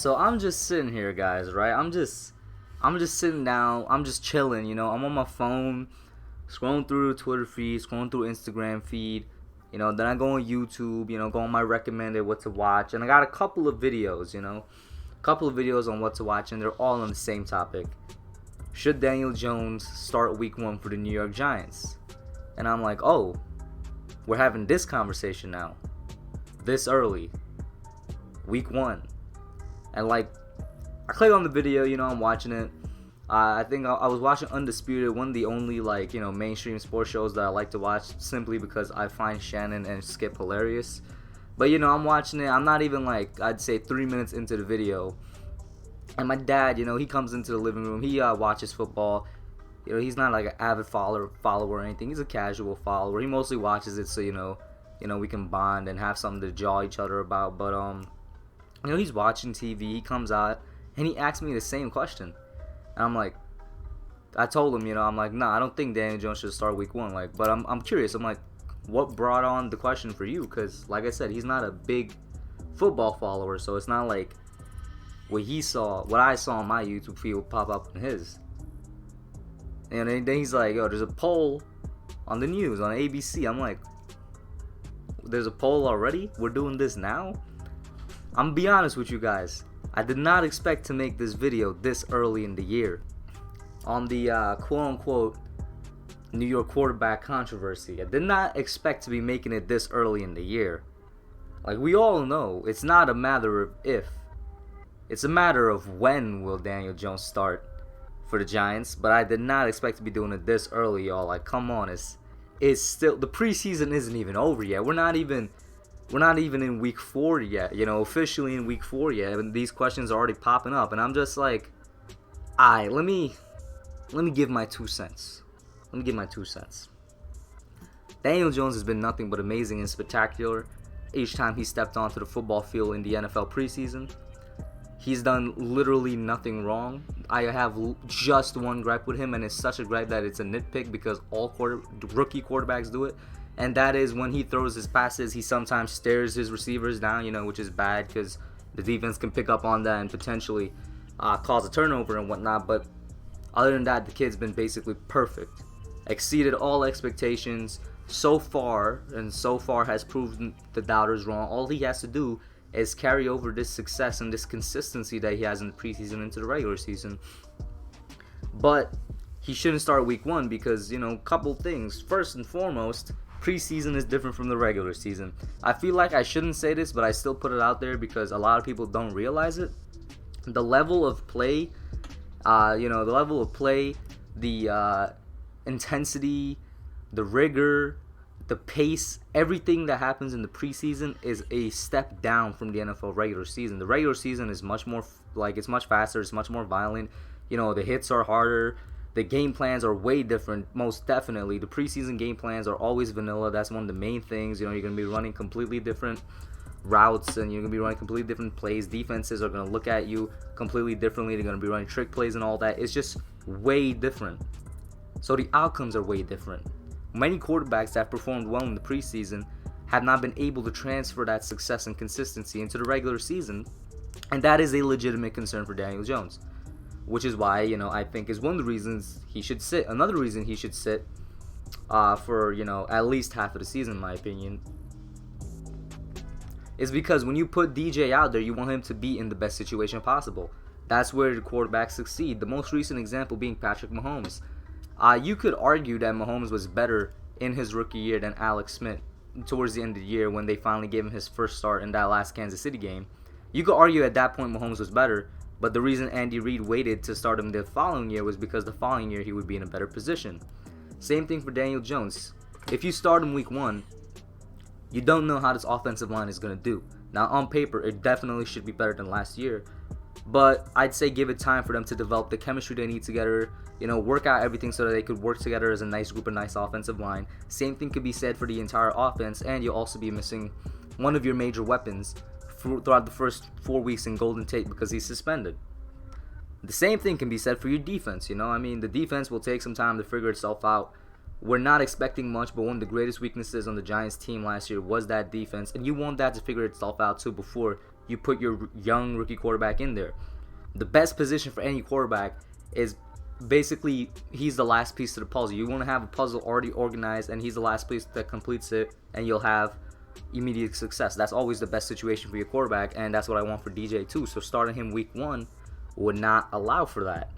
So I'm just sitting here, guys, right? I'm just sitting down. I'm just chilling, I'm on my phone, scrolling through the Twitter feed, scrolling through Instagram feed. Then I go on YouTube, go on my recommended what to watch, and I got a couple of videos, on what to watch, and they're all on the same topic. Should Daniel Jones start week 1 for the New York Giants? And I'm like, oh, we're having this conversation now. This early. Week 1. And I click on the video, I'm watching it. I think I was watching Undisputed, one of the only mainstream sports shows that I like to watch, simply because I find Shannon and Skip hilarious. But I'm watching it. I'm not even I'd say 3 minutes into the video, and my dad, he comes into the living room. He watches football. He's not an avid follower or anything. He's a casual follower. He mostly watches it so we can bond and have something to jaw each other about. But he's watching TV. He comes out and he asks me the same question. And I'm like, I told him, I'm like, nah, I don't think Daniel Jones should start week 1. But I'm curious. I'm like, what brought on the question for you? Because, like I said, he's not a big football follower, so it's not like what I saw on my YouTube feed would pop up in his. And then he's like, yo, there's a poll on the news, on ABC. I'm like, there's a poll already? We're doing this now? I'm gonna be honest with you guys. I did not expect to make this video this early in the year on the quote-unquote New York quarterback controversy. I did not expect to be making it this early in the year. We all know, it's not a matter of if. It's a matter of when will Daniel Jones start for the Giants. But I did not expect to be doing it this early, y'all. Come on, it's still, the preseason isn't even over yet. We're not even in week 4 yet, officially in week 4 yet, and these questions are already popping up, and I'm just like, alright, let me give my 2 cents. Daniel Jones has been nothing but amazing and spectacular each time he stepped onto the football field in the NFL preseason. He's done literally nothing wrong. I have just one gripe with him, and it's such a gripe that it's a nitpick because all rookie quarterbacks do it. And that is when he throws his passes, he sometimes stares his receivers down, which is bad because the defense can pick up on that and potentially cause a turnover and whatnot. But other than that, the kid's been basically perfect. Exceeded all expectations so far, and so far has proven the doubters wrong. All he has to do is carry over this success and this consistency that he has in the preseason into the regular season. But he shouldn't start week 1 because, couple things. First and foremost, preseason is different from the regular season. I feel like I shouldn't say this, but I still put it out there because a lot of people don't realize it. The level of play, the intensity, the rigor, the pace, everything that happens in the preseason is a step down from the NFL regular season. The regular season is much more, it's much faster, it's much more violent. The hits are harder. The game plans are way different, most definitely. The preseason game plans are always vanilla. That's one of the main things. You're going to be running completely different routes, and you're going to be running completely different plays. Defenses are going to look at you completely differently. They're going to be running trick plays and all that. It's just way different. So the outcomes are way different. Many quarterbacks that have performed well in the preseason have not been able to transfer that success and consistency into the regular season, and that is a legitimate concern for Daniel Jones. Which is why, I think is one of the reasons he should sit. Another reason he should sit for, at least half of the season, in my opinion, is because when you put DJ out there, you want him to be in the best situation possible. That's where the quarterbacks succeed. The most recent example being Patrick Mahomes. You could argue that Mahomes was better in his rookie year than Alex Smith towards the end of the year when they finally gave him his first start in that last Kansas City game. You could argue at that point Mahomes was better. But the reason Andy Reid waited to start him the following year was because the following year he would be in a better position. Same thing for Daniel Jones. If you start him week 1, you don't know how this offensive line is going to do. Now, on paper, it definitely should be better than last year. But I'd say give it time for them to develop the chemistry they need together, work out everything so that they could work together as a nice group, a nice offensive line. Same thing could be said for the entire offense, and you'll also be missing one of your major weapons throughout the first 4 weeks in Golden Tate because he's suspended. The same thing can be said for your defense. The defense will take some time to figure itself out. We're not expecting much, but one of the greatest weaknesses on the Giants team last year was that defense, and you want that to figure itself out too before you put your young rookie quarterback in there. The best position for any quarterback is basically he's the last piece to the puzzle. You want to have a puzzle already organized, and he's the last piece that completes it, and you'll have immediate success. That's always the best situation for your quarterback, and that's what I want for DJ too. So starting him week 1 would not allow for that.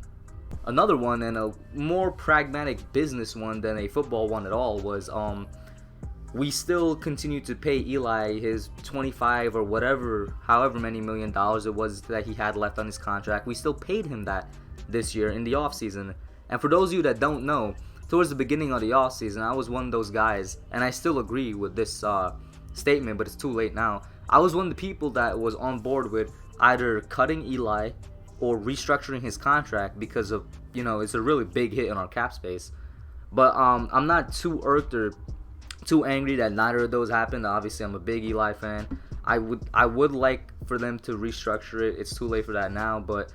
Another one, and a more pragmatic business one than a football one at all, was we still continue to pay Eli his 25 or whatever, however many $1 million it was that he had left on his contract. We still paid him that this year in the offseason. And for those of you that don't know, towards the beginning of the offseason, I was one of those guys, and I still agree with this statement, but it's too late now. I was one of the people that was on board with either cutting Eli or restructuring his contract because of, it's a really big hit in our cap space. But I'm not too irked or too angry that neither of those happened. Obviously, I'm a big Eli fan. I would like for them to restructure it. It's too late for that now, but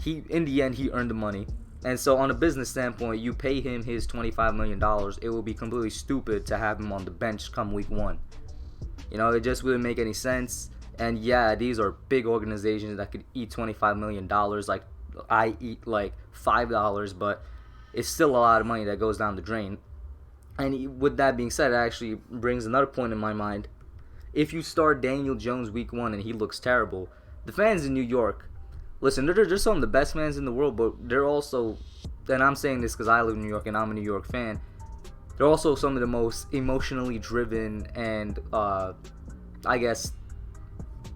in the end he earned the money. And so on a business standpoint, you pay him his $25 million. It will be completely stupid to have him on the bench come week 1. It just wouldn't make any sense. And yeah, these are big organizations that could eat $25 million like I eat like $5, but it's still a lot of money that goes down the drain. And with that being said, it actually brings another point in my mind. If you start Daniel Jones week 1 and he looks terrible, the fans in New York, listen, they're some of the best fans in the world, but they're also, and I'm saying this because I live in New York and I'm a New York fan, they're also some of the most emotionally driven and, I guess,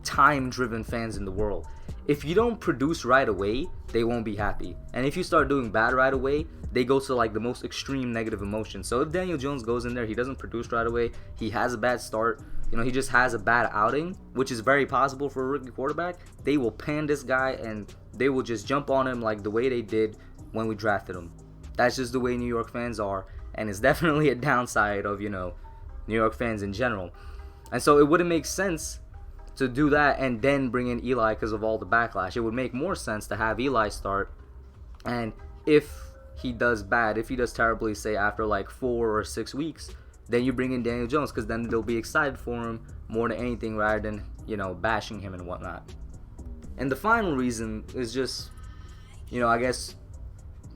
time-driven fans in the world. If you don't produce right away, they won't be happy. And if you start doing bad right away, they go to like the most extreme negative emotion. So if Daniel Jones goes in there, he doesn't produce right away, he has a bad start, he just has a bad outing, which is very possible for a rookie quarterback, they will pan this guy and they will just jump on him like the way they did when we drafted him. That's just the way New York fans are, and it's definitely a downside of, New York fans in general. And so it wouldn't make sense to do that and then bring in Eli because of all the backlash. It would make more sense to have Eli start, and if he does bad, if he does terribly, say after like 4 or 6 weeks, then you bring in Daniel Jones, because then they'll be excited for him more than anything rather than, bashing him and whatnot. And the final reason is just, I guess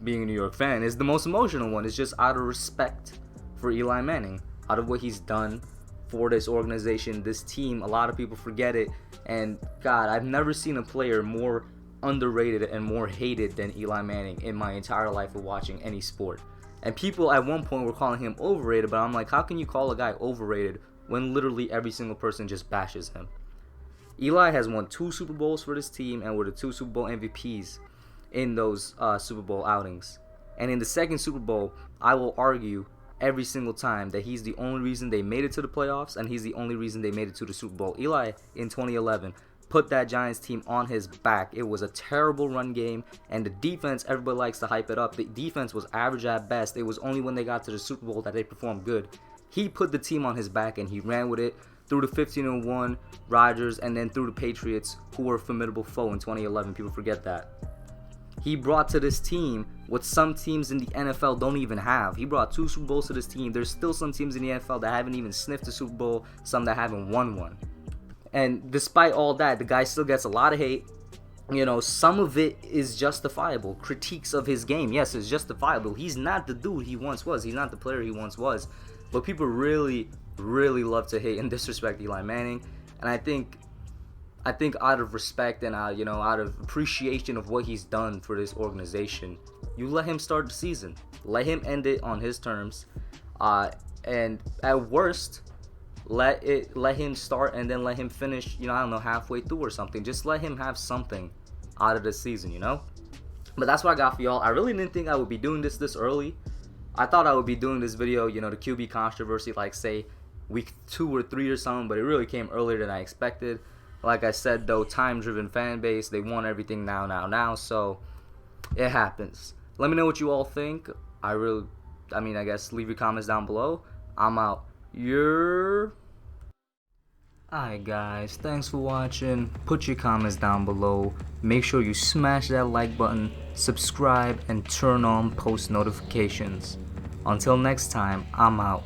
being a New York fan is the most emotional one. It's just out of respect for Eli Manning, out of what he's done for this organization, this team. A lot of people forget it, and God, I've never seen a player more underrated and more hated than Eli Manning in my entire life of watching any sport. And people at one point were calling him overrated, but I'm like, how can you call a guy overrated when literally every single person just bashes him? Eli has won 2 Super Bowls for this team and were the 2 Super Bowl MVPs in those Super Bowl outings. And in the second Super Bowl, I will argue every single time that he's the only reason they made it to the playoffs, and he's the only reason they made it to the Super Bowl. Eli in 2011 put that Giants team on his back. It was a terrible run game, and the defense, everybody likes to hype it up. The defense was average at best. It was only when they got to the Super Bowl that they performed good. He put the team on his back, and he ran with it through the 15-1 Rodgers, and then through the Patriots, who were a formidable foe in 2011. People forget that. He brought to this team what some teams in the NFL don't even have. He brought 2 Super Bowls to this team. There's still some teams in the NFL that haven't even sniffed a Super Bowl, some that haven't won one. And despite all that, the guy still gets a lot of hate. Some of it is justifiable. Critiques of his game, yes, it's justifiable. He's not the dude he once was. He's not the player he once was. But people really, really love to hate and disrespect Eli Manning. And I think out of respect and out of appreciation of what he's done for this organization, you let him start the season. Let him end it on his terms. And at worst, let him start and then let him finish, halfway through or something. Just let him have something out of the season, But that's what I got for y'all. I really didn't think I would be doing this early. I thought I would be doing this video, the QB controversy, like say week 2 or 3 or something, but it really came earlier than I expected. Like I said, though, time-driven fan base, they want everything now, so it happens. Let me know what you all think. I guess leave your comments down below. I'm out. Alright guys, thanks for watching. Put your comments down below. Make sure you smash that like button, subscribe, and turn on post notifications. Until next time, I'm out.